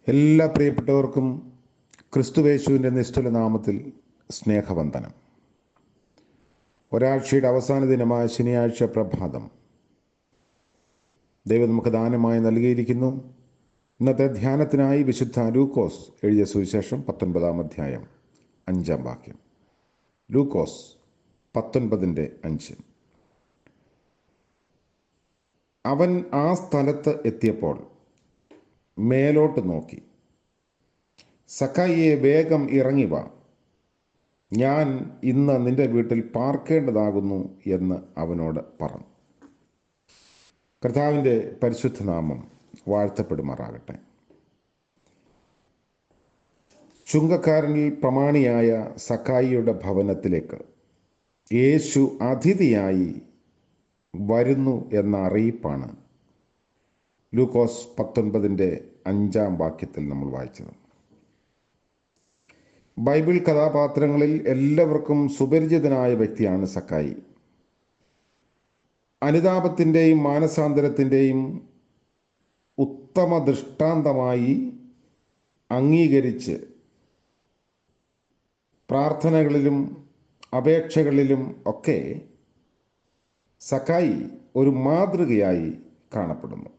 എല്ലാ പ്രിയപ്പെട്ടവർക്കും ക്രിസ്തുവേശുവിൻ്റെ നിസ്തുല നാമത്തിൽ സ്നേഹവന്ദനം. ഒരാഴ്ചയുടെ അവസാന ദിനമായ ശനിയാഴ്ച പ്രഭാതം ദൈവം നമുക്ക് ദാനമായി നൽകിയിരിക്കുന്നു. ഇന്നത്തെ ധ്യാനത്തിനായി വിശുദ്ധ ലൂക്കോസ് എഴുതിയ സുവിശേഷം 19-ാം അധ്യായം 5-ാം വാക്യം. ലൂക്കോസ് 19:5. അവൻ ആ സ്ഥലത്ത് എത്തിയപ്പോൾ മേലോട്ട് നോക്കി, സക്കായിയെ, വേഗം ഇറങ്ങി വാ, ഞാൻ ഇന്ന് നിന്റെ വീട്ടിൽ പാർക്കേണ്ടതാകുന്നു എന്ന് അവനോട് പറഞ്ഞു. കർത്താവിൻ്റെ പരിശുദ്ധ നാമം വാഴ്ത്തപ്പെടുമാറാകട്ടെ. ചുങ്കക്കാരനിൽ പ്രമാണിയായ സക്കായിയുടെ ഭവനത്തിലേക്ക് യേശു അതിഥിയായി വരുന്നു എന്ന അറിയിപ്പാണ് ലൂക്കോസ് 19:5-ാം വാക്യത്തിൽ നമ്മൾ വായിച്ചത്. ബൈബിൾ കഥാപാത്രങ്ങളിൽ എല്ലാവർക്കും സുപരിചിതനായ വ്യക്തിയാണ് സക്കായി. അനുതാപത്തിൻ്റെയും മാനസാന്തരത്തിൻ്റെയും ഉത്തമ ദൃഷ്ടാന്തമായി അംഗീകരിച്ച് പ്രാർത്ഥനകളിലും അപേക്ഷകളിലും ഒക്കെ സക്കായി ഒരു മാതൃകയായി കാണപ്പെടുന്നു.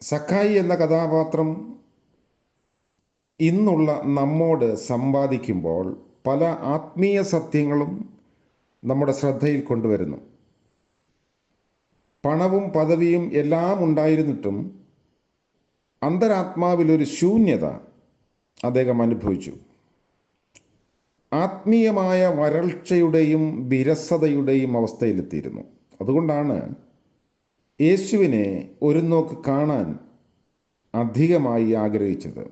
സക്കായി എന്ന കഥാപാത്രം ഇന്നുള്ള നമ്മോട് സംവാദിക്കുമ്പോൾ പല ആത്മീയ സത്യങ്ങളും നമ്മുടെ ശ്രദ്ധയിൽ കൊണ്ടുവരുന്നു. പണവും പദവിയും എല്ലാം ഉണ്ടായിരുന്നിട്ടും അന്തരാത്മാവിലൊരു ശൂന്യത അദ്ദേഹം അനുഭവിച്ചു. ആത്മീയമായ വരൾച്ചയുടെയും വിരസതയുടെയും അവസ്ഥയിലെത്തിയിരുന്നു. അതുകൊണ്ടാണ് യേശുവിനെ ഒരു നോക്ക് കാണാൻ അധികമായി ആഗ്രഹിച്ചത്.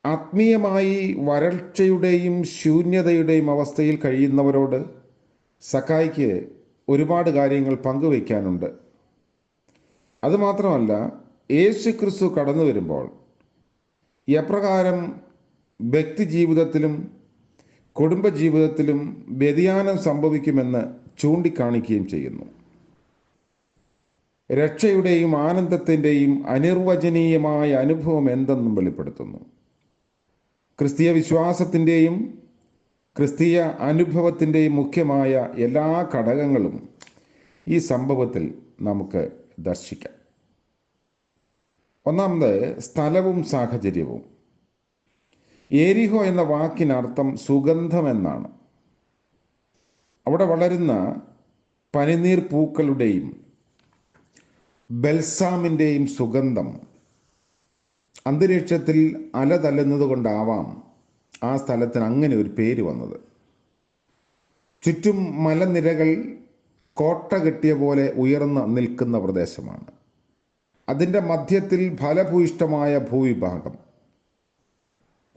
ആത്മീയമായി വരൾച്ചയുടെയും ശൂന്യതയുടെയും അവസ്ഥയിൽ കഴിയുന്നവരോട് സക്കായിക്ക് ഒരുപാട് കാര്യങ്ങൾ പങ്കുവയ്ക്കാനുണ്ട്. അതുമാത്രമല്ല, യേശു ക്രിസ്തു കടന്നു വരുമ്പോൾ എപ്രകാരം വ്യക്തി ജീവിതത്തിലും കുടുംബജീവിതത്തിലും വ്യതിയാനം സംഭവിക്കുമെന്ന് ചൂണ്ടിക്കാണിക്കുകയും ചെയ്യുന്നു. രക്ഷയുടെയും ആനന്ദത്തിൻ്റെയും അനിർവചനീയമായ അനുഭവം എന്തെന്നും വെളിപ്പെടുത്തുന്നു. ക്രിസ്തീയ വിശ്വാസത്തിൻ്റെയും ക്രിസ്തീയ അനുഭവത്തിൻ്റെയും മുഖ്യമായ എല്ലാ ഘടകങ്ങളും ഈ സംഭവത്തിൽ നമുക്ക് ദർശിക്കാം. ഒന്നാമത്, സ്ഥലവും സാഹചര്യവും. യെരിഹോ എന്ന വാക്കിനർത്ഥം സുഗന്ധം എന്നാണ്. അവിടെ വളരുന്ന പനിനീർ പൂക്കളുടെയും ബൽസാമിൻ്റെയും സുഗന്ധം അന്തരീക്ഷത്തിൽ അലതല്ലുന്നത് കൊണ്ടാവാം ആ സ്ഥലത്തിന് അങ്ങനെ ഒരു പേര് വന്നത്. ചുറ്റും മലനിരകൾ കോട്ട കെട്ടിയ പോലെ ഉയർന്നു നിൽക്കുന്ന പ്രദേശമാണ്. അതിൻ്റെ മധ്യത്തിൽ ഫലഭൂയിഷ്ടമായ ഭൂവിഭാഗം,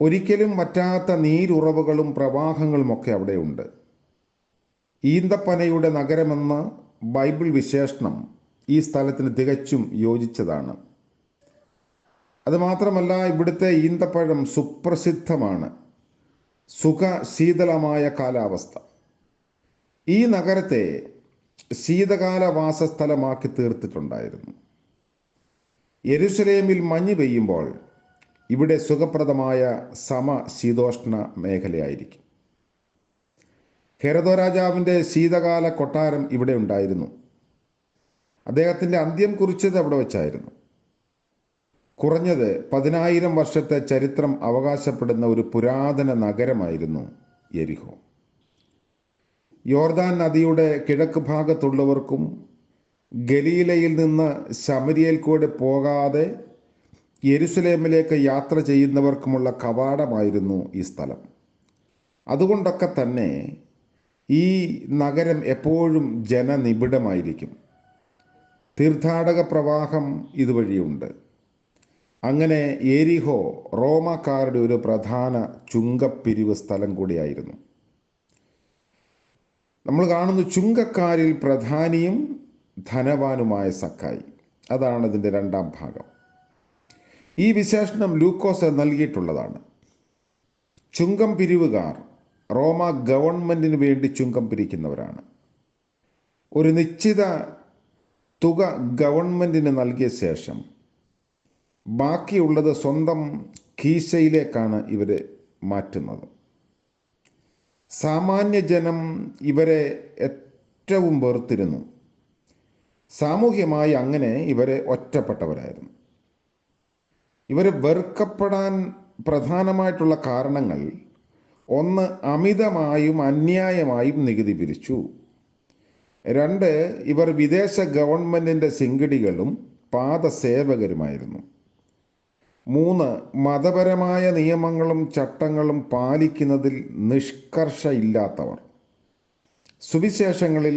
ഒരിക്കലും വറ്റാത്ത നീരുറവുകളും പ്രവാഹങ്ങളുമൊക്കെ അവിടെയുണ്ട്. ഈന്തപ്പനയുടെ നഗരമെന്ന ബൈബിൾ വിശേഷണം ഈ സ്ഥലത്തിന് തികച്ചും യോജിച്ചതാണ്. അതുമാത്രമല്ല, ഇവിടുത്തെ ഈന്തപ്പഴം സുപ്രസിദ്ധമാണ്. ശീതളമായ കാലാവസ്ഥ ഈ നഗരത്തെ ശീതകാല വാസസ്ഥലമാക്കി തീർത്തിട്ടുണ്ടായിരുന്നു. യെരുശലേമിൽ മഞ്ഞ് പെയ്യുമ്പോൾ ഇവിടെ സുഖപ്രദമായ ശീതോഷ്ണ മേഖലയായിരിക്കും. ഹെരോദ് രാജാവിൻ്റെ ശീതകാല കൊട്ടാരം ഇവിടെ ഉണ്ടായിരുന്നു. അദ്ദേഹത്തിൻ്റെ അന്ത്യം കുറിച്ചത് അവിടെ വെച്ചായിരുന്നു. കുറഞ്ഞത് 10,000 വർഷത്തെ ചരിത്രം അവകാശപ്പെടുന്ന ഒരു പുരാതന നഗരമായിരുന്നു യെരിഹോ. യോർദാൻ നദിയുടെ കിഴക്ക് ഭാഗത്തുള്ളവർക്കും ഗലീലയിൽ നിന്ന് ശമരിയയിൽ കൂടെ പോകാതെ യെരുശലേമിലേക്ക് യാത്ര ചെയ്യുന്നവർക്കുമുള്ള കവാടമായിരുന്നു ഈ സ്ഥലം. അതുകൊണ്ടൊക്കെ തന്നെ ഈ നഗരം എപ്പോഴും ജനനിബിഡമായിരിക്കും. തീർത്ഥാടക പ്രവാഹം ഇതുവഴിയുണ്ട്. അങ്ങനെ യെരിഹോ റോമാക്കാരുടെ ഒരു പ്രധാന ചുങ്കപ്പിരിവ് സ്ഥലം കൂടിയായിരുന്നു. നമ്മൾ കാണുന്നു ചുങ്കക്കാരിൽ പ്രധാനിയും ധനവാനുമായ സക്കായി. അതാണ് ഇതിൻ്റെ 2-ാം ഭാഗം. ഈ വിശേഷണം ലൂക്കോസ് നൽകിയിട്ടുള്ളതാണ്. ചുങ്കം പിരിവുകാർ റോമ ഗവൺമെൻറ്റിന് വേണ്ടി ചുങ്കം പിരിക്കുന്നവരാണ്. ഒരു നിശ്ചിത തുക ഗവൺമെൻറ്റിന് നൽകിയ ശേഷം ബാക്കിയുള്ളത് സ്വന്തം കീശയിലേക്കാണ് ഇവർ മാറ്റുന്നത്. സാമാന്യ ജനം ഇവരെ ഏറ്റവും വെറുത്തിരുന്നു. സാമൂഹ്യമായി അങ്ങനെ ഇവരെ ഒറ്റപ്പെട്ടവരായിരുന്നു. ഇവരെ വെറുക്കപ്പെടാൻ പ്രധാനമായിട്ടുള്ള കാരണങ്ങൾ: ഒന്ന്, അമിതമായും അന്യായമായും നികുതി പിരിച്ചു. 2, ഇവർ വിദേശ ഗവൺമെൻറ്റിൻ്റെ ശിങ്കിടികളും പാദസേവകരുമായിരുന്നു. 3, മതപരമായ നിയമങ്ങളും ചട്ടങ്ങളും പാലിക്കുന്നതിൽ നിഷ്കർഷ ഇല്ലാത്തവർ. സുവിശേഷങ്ങളിൽ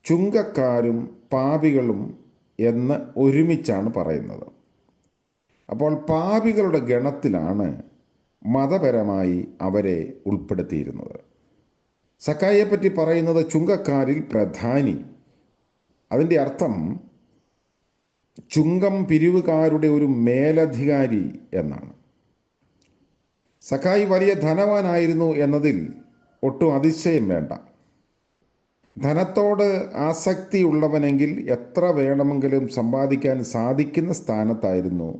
ചുങ്കക്കാരും പാപികളും എന്ന് ഒരുമിച്ചാണ് പറയുന്നത്. അപ്പോൾ പാപികളുടെ ഗണത്തിലാണ് മതപരമായി അവരെ ഉൾപ്പെടുത്തിയിരുന്നത്. സക്കായിയെപ്പറ്റി പറയുന്നത് ചുങ്കക്കാരിൽ പ്രധാനി. അതിൻ്റെ അർത്ഥം ചുങ്കം പിരിവുകാരുടെ ഒരു മേലധികാരി എന്നാണ്. സക്കായി വലിയ ധനവാനായിരുന്നു എന്നതിൽ ഒട്ടും അതിശയം വേണ്ട. ധനത്തോട് ആസക്തിയുള്ളവനെങ്കിൽ എത്ര വേണമെങ്കിലും സമ്പാദിക്കാൻ സാധിക്കുന്ന സ്ഥാനത്തായിരുന്നു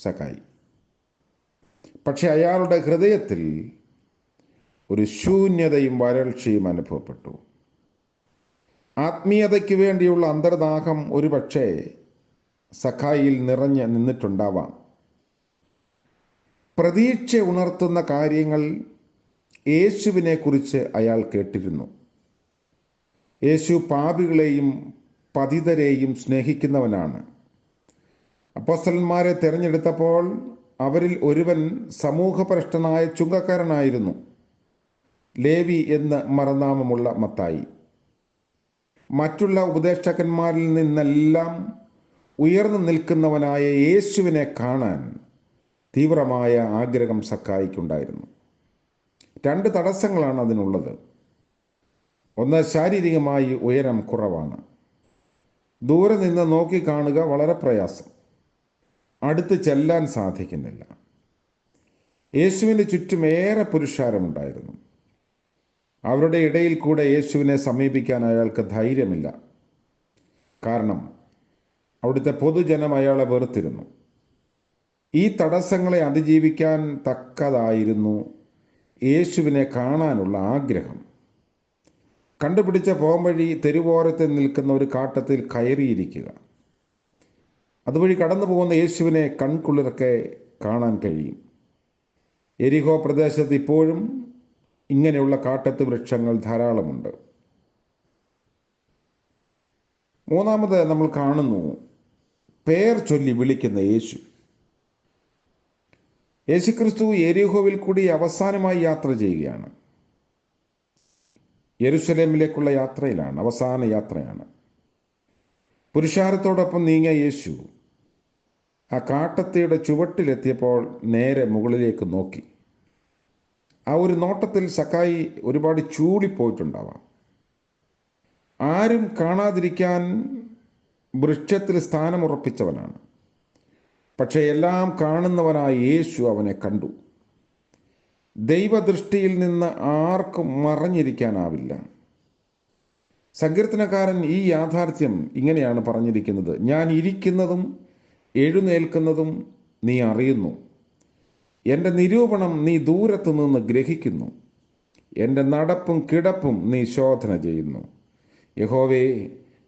സക്കായി. പക്ഷെ അയാളുടെ ഹൃദയത്തിൽ ഒരു ശൂന്യതയും വരൾച്ചയും അനുഭവപ്പെട്ടു. ആത്മീയതയ്ക്ക് വേണ്ടിയുള്ള അന്തർദാഹം ഒരുപക്ഷെ സക്കായിയിൽ നിറഞ്ഞു നിന്നിട്ടുണ്ടാവാം. പ്രതീക്ഷ ഉണർത്തുന്ന കാര്യങ്ങൾ യേശുവിനെ കുറിച്ച് അയാൾ കേട്ടിരുന്നു. യേശു പാപികളെയും പതിതരെയും സ്നേഹിക്കുന്നവനാണ്. അപ്പോസ്തലന്മാരെ തിരഞ്ഞെടുത്തപ്പോൾ അവരിൽ ഒരുവൻ സമൂഹഭ്രഷ്ടനായ ചുങ്കക്കാരനായിരുന്നു, ലേവി എന്ന് മറുനാമമുള്ള മത്തായി. മറ്റുള്ള ഉപദേഷ്ടാക്കന്മാരിൽ നിന്നെല്ലാം ഉയർന്നു നിൽക്കുന്നവനായ യേശുവിനെ കാണാൻ തീവ്രമായ ആഗ്രഹം സക്കായിക്കുണ്ടായിരുന്നു. 2 തടസ്സങ്ങളാണ് അതിനുള്ളത്. ഒന്ന്, ശാരീരികമായി ഉയരം കുറവാണ്. ദൂരെ നിന്ന് നോക്കിക്കാണുക വളരെ പ്രയാസം. അടുത്ത് ചെല്ലാൻ സാധിക്കുന്നില്ല. യേശുവിന് ചുറ്റും ഏറെ പുരുഷാരമുണ്ടായിരുന്നു. അവരുടെ ഇടയിൽ കൂടെ യേശുവിനെ സമീപിക്കാൻ അയാൾക്ക് ധൈര്യമില്ല. കാരണം അവിടുത്തെ പൊതുജനം അയാളെ വെറുത്തിരുന്നു. ഈ തടസ്സങ്ങളെ അതിജീവിക്കാൻ തക്കതായിരുന്നു യേശുവിനെ കാണാനുള്ള ആഗ്രഹം. കണ്ടുപിടിച്ച പോംവഴി തെരുവോരത്ത് നിൽക്കുന്ന ഒരു കാട്ടത്തിൽ കയറിയിരിക്കുക. അതുവഴി കടന്നു പോകുന്ന യേശുവിനെ കൺകുളിർക്കെ കാണാൻ കഴിയും. എരിഹോ പ്രദേശത്ത് ഇപ്പോഴും ഇങ്ങനെയുള്ള കാട്ടത്ത് വൃക്ഷങ്ങൾ ധാരാളമുണ്ട്. മൂന്നാമത് നമ്മൾ കാണുന്നു പേർ ചൊല്ലി വിളിക്കുന്ന യേശു. യേശുക്രിസ്തു എരിഹോവിൽ കൂടി അവസാനമായി യാത്ര ചെയ്യുകയാണ്. യെരുശലേമിലേക്കുള്ള യാത്രയിലാണ്, അവസാന യാത്രയാണ്. പുരുഷാരത്തോടൊപ്പം നീങ്ങിയ യേശു ആ കാട്ടത്തിയുടെ ചുവട്ടിലെത്തിയപ്പോൾ നേരെ മുകളിലേക്ക് നോക്കി. ആ ഒരു നോട്ടത്തിൽ സക്കായി ഒരുപാട് ചൂടിപ്പോയിട്ടുണ്ടാവാം. ആരും കാണാതിരിക്കാൻ വൃക്ഷത്തിൽ സ്ഥാനമുറപ്പിച്ചവനാണ്. പക്ഷെ എല്ലാം കാണുന്നവനായ യേശു അവനെ കണ്ടു. ദൈവദൃഷ്ടിയിൽ നിന്ന് ആർക്കും മറഞ്ഞിരിക്കാനാവില്ല. സങ്കീർത്തനക്കാരൻ ഈ യാഥാർത്ഥ്യം ഇങ്ങനെയാണ് പറഞ്ഞിരിക്കുന്നത്: ഞാൻ ഇരിക്കുന്നതും എഴുന്നേൽക്കുന്നതും നീ അറിയുന്നു, എൻ്റെ നിരൂപണം നീ ദൂരത്തു നിന്ന് ഗ്രഹിക്കുന്നു, എൻ്റെ നടപ്പും കിടപ്പും നീ ശോധന ചെയ്യുന്നു. യഹോവേ,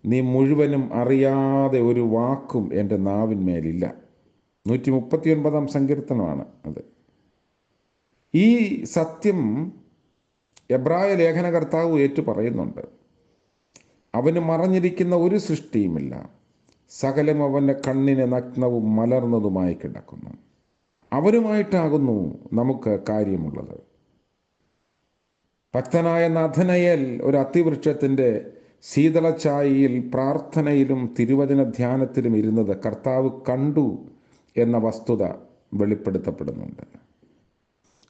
നീ മുഴുവനും അറിയാതെ ഒരു വാക്കും എൻ്റെ നാവിന്മേലില്ല. 139 സങ്കീർത്തനമാണ് അത്. ഈ സത്യം എബ്രായ ലേഖനകർത്താവ് ഏറ്റു പറയുന്നുണ്ട്. അവന് മറഞ്ഞിരിക്കുന്ന ഒരു സൃഷ്ടിയുമില്ല, സകലം അവൻ്റെ കണ്ണിന് നഗ്നവും മലർന്നതുമായി കിടക്കുന്നു. അവരുമായിട്ടാകുന്നു നമുക്ക് കാര്യമുള്ളത്. ഭക്തനായ നഥനയേൽ ഒരു അത്തിവൃക്ഷത്തിൻ്റെ ശീതളഛായയിൽ പ്രാർത്ഥനയിലും തിരുവചന ധ്യാനത്തിലും ഇരുന്നത് കർത്താവ് കണ്ടു എന്ന വസ്തുത വെളിപ്പെടുത്തപ്പെടുന്നുണ്ട്.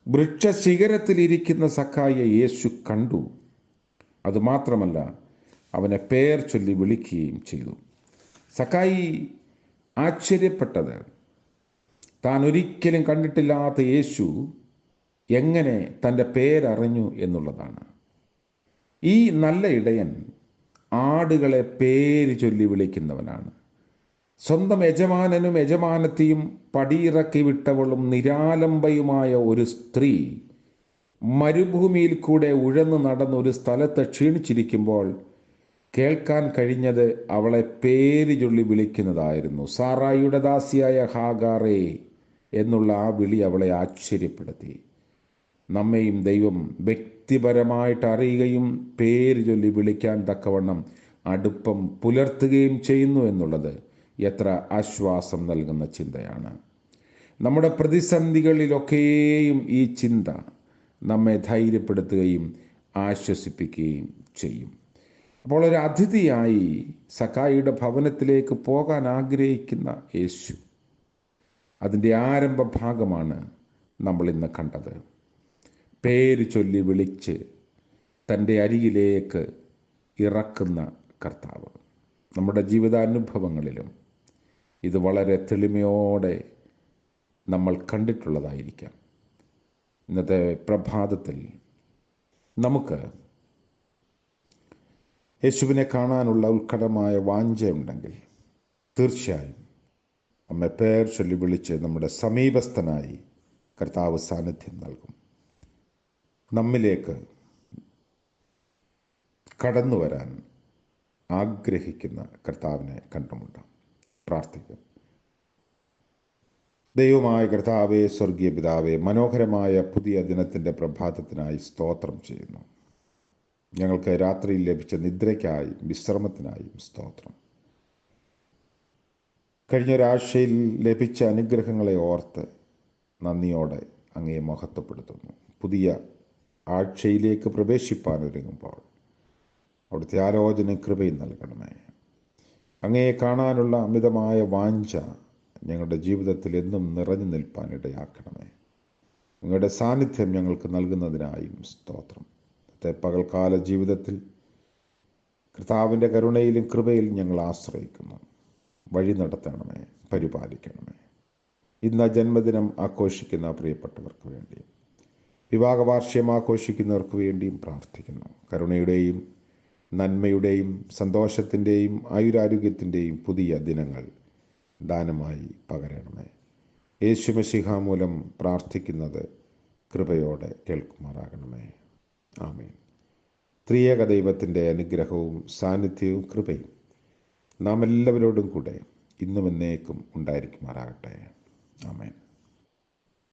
വൃക്ഷശിഖരത്തിലിരിക്കുന്ന സക്കായിയെ യേശു കണ്ടു. അതുമാത്രമല്ല, അവനെ പേർ ചൊല്ലി വിളിക്കുകയും ചെയ്തു. സക്കായി ആശ്ചര്യപ്പെട്ടത് താൻ ഒരിക്കലും കണ്ടിട്ടില്ലാത്ത യേശു എങ്ങനെ തൻ്റെ പേരറിഞ്ഞു എന്നുള്ളതാണ്. ഈ നല്ല ഇടയൻ ആട് ആടുകളെ പേര് ചൊല്ലി വിളിക്കുന്നവനാണ്. സ്വന്തം യജമാനനും യജമാനത്തെയും പടിയിറക്കി വിട്ടവളും നിരാലംബയുമായ ഒരു സ്ത്രീ മരുഭൂമിയിൽ കൂടെ ഉഴന്നു നടന്ന് ഒരു സ്ഥലത്ത് ക്ഷീണിച്ചിരിക്കുമ്പോൾ കേൾക്കാൻ കഴിഞ്ഞത് അവളെ പേര് ചൊല്ലി വിളിക്കുന്നതായിരുന്നു. സാറായിയുടെ ദാസിയായ ഹാഗാറേ എന്നുള്ള ആ വിളി അവളെ ആശ്ചര്യപ്പെടുത്തി. നമ്മെയും ദൈവം വ്യക്തിപരമായിട്ട് അറിയുകയും പേര് ചൊല്ലി വിളിക്കാൻ തക്കവണ്ണം അടുപ്പം പുലർത്തുകയും ചെയ്യുന്നു എന്നുള്ളത് എത്ര ആശ്വാസം നൽകുന്ന ചിന്തയാണ്. നമ്മുടെ പ്രതിസന്ധികളിലൊക്കെയും ഈ ചിന്ത നമ്മെ ധൈര്യപ്പെടുത്തുകയും ആശ്വസിപ്പിക്കുകയും ചെയ്യും. അപ്പോൾ ഒരു അതിഥിയായി സക്കായിയുടെ ഭവനത്തിലേക്ക് പോകാൻ ആഗ്രഹിക്കുന്ന യേശു, അതിൻ്റെ ആരംഭ ഭാഗമാണ് നമ്മൾ ഇന്ന് കണ്ടത്. പേര് ചൊല്ലി വിളിച്ച് തൻ്റെ അരികിലേക്ക് ഇറക്കുന്ന കർത്താവ്. നമ്മുടെ ജീവിതാനുഭവങ്ങളിലും ഇത് വളരെ തെളിമയോടെ നമ്മൾ കണ്ടിട്ടുള്ളതായിരിക്കാം. ഇന്നത്തെ പ്രഭാതത്തിൽ നമുക്ക് യേശുവിനെ കാണാനുള്ള ഉത്കടമായ വാഞ്ചയുണ്ടെങ്കിൽ തീർച്ചയായും നമ്മെ പേർ ചൊല്ലി വിളിച്ച് നമ്മുടെ സമീപസ്ഥനായി കർത്താവ് സാന്നിധ്യം നൽകും. നമ്മിലേക്ക് കടന്നു വരാൻ ആഗ്രഹിക്കുന്ന കർത്താവിനെ കണ്ടുമുട്ടാം. പ്രാർത്ഥിക്കാം. ദൈവമായ കർത്താവേ, സ്വർഗീയ പിതാവേ, മനോഹരമായ പുതിയ ദിനത്തിൻ്റെ പ്രഭാതത്തിനായി സ്തോത്രം ചെയ്യുന്നു. ഞങ്ങൾക്ക് രാത്രിയിൽ ലഭിച്ച നിദ്രയ്ക്കായും വിശ്രമത്തിനായും സ്തോത്രം. കഴിഞ്ഞ ഒരാഴ്ചയിൽ ലഭിച്ച അനുഗ്രഹങ്ങളെ ഓർത്ത് നന്ദിയോടെ അങ്ങയെ മഹത്വപ്പെടുത്തുന്നു. പുതിയ ആഴ്ചയിലേക്ക് പ്രവേശിപ്പാൻ ഒരുങ്ങുമ്പോൾ അവിടുത്തെ ആലോചന കൃപയും നൽകണമേ. അങ്ങയെ കാണാനുള്ള അമിതമായ വാഞ്ച ഞങ്ങളുടെ ജീവിതത്തിൽ എന്നും നിറഞ്ഞു നിൽപ്പാൻ ഇടയാക്കണമേ. അങ്ങയുടെ സാന്നിധ്യം ഞങ്ങൾക്ക് നൽകുന്നതിനായും സ്തോത്രം. പകൽക്കാല ജീവിതത്തിൽ കർത്താവിൻ്റെ കരുണയിലും കൃപയിലും ഞങ്ങൾ ആശ്രയിക്കുന്നു. വഴി നടത്തണമേ, പരിപാലിക്കണമേ. ഇന്ന് ജന്മദിനം ആഘോഷിക്കുന്ന പ്രിയപ്പെട്ടവർക്ക് വേണ്ടിയും വിവാഹ വാർഷികം ആഘോഷിക്കുന്നവർക്ക് വേണ്ടിയും പ്രാർത്ഥിക്കുന്നു. കരുണയുടെയും നന്മയുടെയും സന്തോഷത്തിൻ്റെയും ആയുരാരോഗ്യത്തിൻ്റെയും പുതിയ ദിനങ്ങൾ ദാനമായി പകരണമേ. യേശു മശീഹ മൂലം പ്രാർത്ഥിക്കുന്നത് കൃപയോടെ കേൾക്കുമാറാകണമേ. ആമേൻ. ത്രിയേക ദൈവത്തിൻ്റെ അനുഗ്രഹവും സാന്നിധ്യവും കൃപയും നാം എല്ലാവരോടും കൂടെ ഇന്നും എന്നേക്കും ഉണ്ടായിരിക്കുമാറാകട്ടെ. ആമേൻ.